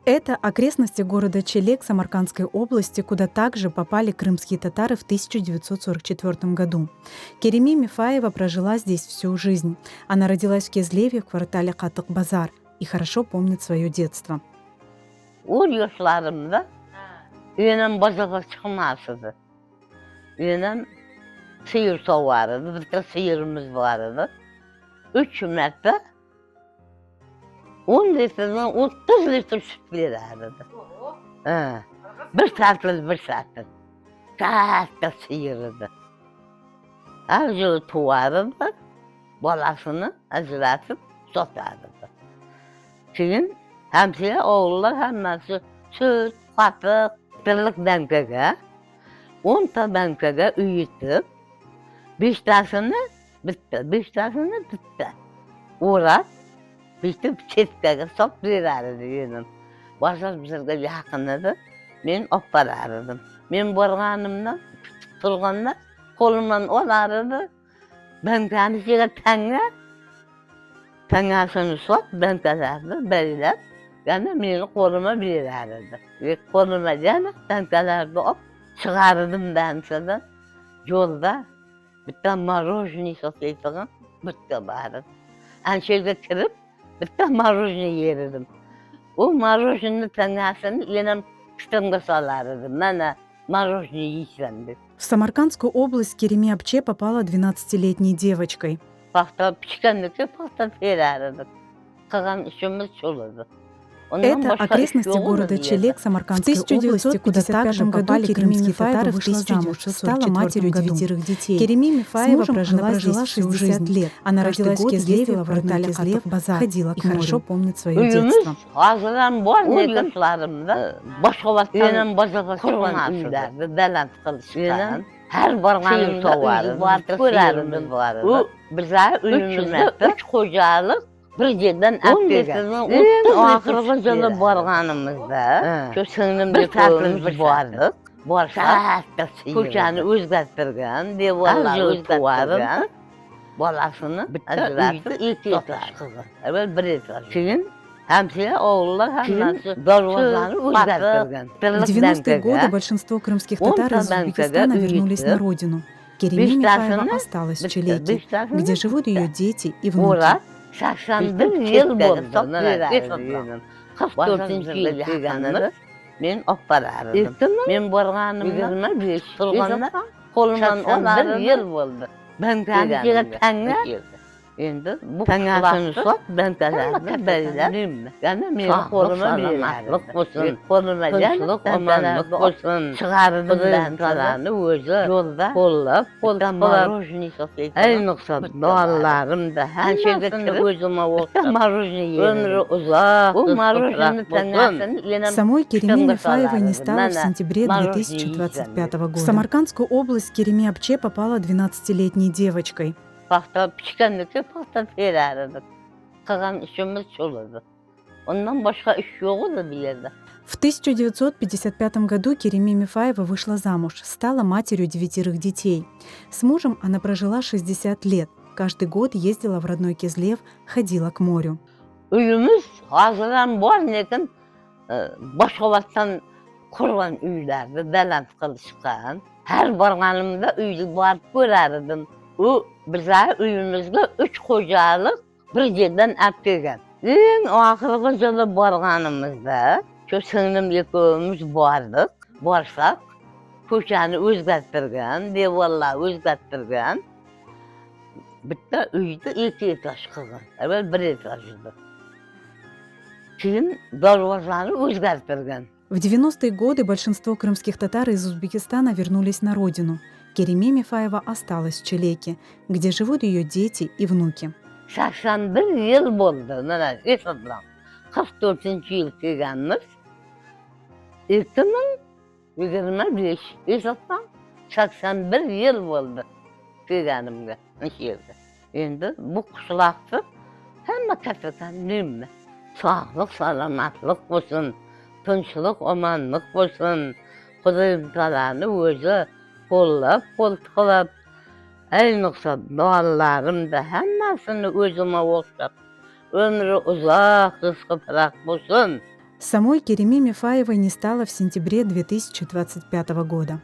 Это окрестности города Челек Самаркандской области, куда также попали крымские татары в 1944 году. Кереми Мифаева прожила здесь всю жизнь. Она родилась в Кезлеве в квартале Катык-Базар и хорошо помнит свое детство. O yaşlarımda önem bazağa çıkmazdı. Önem sıyır vardı, bir de sıyırımız vardı. 3 metre 10 litreden 30 litre süt verirdi. Bir saatten. Saatte sıyırdı. Avcılı tuvardı, balasını acılatıp satardı. Çünkü hemşire oğullar hemmesi süt, katık, tırlık benkege, 10 ta benkege üyütüp, 5 tanesini bitti. Uğrat, bitti çetkege sop verirdi yedim. Başka bir şeyge yakınladı, ben oparardım. Ben borganımdan, turganda, kolumdan olardı, ben kendisiyle Tangasını sop, ben kazardı, beyler. Yani beni koluma verirdi. Ve koluma yani ben kazardı hop, çıkardım ben sana. Yolda bir tane marojni satıyordum, bitti bari. Anşehir'de kırıp bir tane marojni yerirdim. O marojni tangasını yine kıstımda salardım. Bana marojni yiyeceğim. В Самаркандскую область Кереми Апче попала 12-летней девочкой. Pasta pişkenlikle pasta verirdik. Kalan işimiz çolurdu. Это окрестности города Челек Самаркандской области, куда также попали крымские татары, вышла замуж, стала матерью 9 детей. Кереми Мифаева прожила 60 лет. Она родилась в Кезлеве, в квартале Катык-Базар, ходила к морю, хорошо помнит свое детство. Ağzıdan bol yaşlarımda başkalarından bazağa kurban üylerdi, belant kılıçtan. Her barganımda vardı, kurarımız vardı. O bize ülümüzde 3 kocalık bir yerden ettiğinden en ahırlı canı barganımızda şu sınırımda koyumuz vardı. Varsa kocanı özgürtürgen, devalar özgürtürgen, balasını acılatıp ilk yataş kızı. Evet bir yataş. Çünkü hemşire oğullar hemşire darvazanı özgürtürgen. В 90-е годы большинство крымских татар из Узбекистана вернулись на родину. Кереми Мифаева осталась в Челеке, где живут ее дети и внуки. 81 yıl oldu. 44. yıl yakındı. Ben oparardım. Ben borganımdan turganda kolumdan olardı. Yıl oldu. Ben kendisiyle tenge. Endi bu tangasını sop, ben kazardım, beyler. Yani benim koluma verirdi. Koluma gelip, amanlık olsun. Çıkardım ben kalanı özü. Yolda kollap, marojni satıyordum. En noksan doğallarım da her şeyde kırıp özüme oldu. Marojni yedim. Ömrü uzak, o marojni tangasını yine... Самой Кереми Мифаевой не стало в сентябре 2025 года. В Самаркандскую область Кереми Апче попала 12-летней девочкой. Pasta pişkenlikle pasta verirdik. Kalan işimiz çolurdu. Ondan başka iş yoktu da bilirdi. В 1955 году Кереми Мифаева вышла замуж, стала матерью 9 детей. С мужем она прожила 60 лет. Каждый год ездила в родной Кезлев, ходила к морю. Uyumuz hazırlan var lekin başkalardan kurban üylerdi, belant kılışkan. Her barganımda üylü barıp görerdim. O bize uyumuzda 3 kocalık bir yerden ettiğen. En ahırlı yılı barganımızda şu sınırım yıkığımız vardık. Varsak kocanı özgürtürgen, devallar özgürtürgen. Bitti üyde 2 etaş kılın. Evet 1 etaşıydı. Şimdi darvazanı özgürtürgen. В 90-е годы большинство крымских татар из Узбекистана вернулись на родину. Кереми Мифаева осталась в Челеке, где живут ее дети и внуки. 81 yıl oldu. Hesaplam. 44. yıl gelmiş. 2025 hesaplam. 81 yıl oldu. Gelganimde. Şehirde. Endi bu kuşlaktı. Hemen kafetan neymi? Sağlık, salamatlık olsun. Tinçlik, amanlık olsun. Kudayım talanı özü kollap, koltuqlap. Ayniqsa doğallarım da hemmasini özüme oxşap. Ömrü uzaq, rızkı pırak olsun. Самой Кереме Мифаевой не стало в сентябре 2025 года.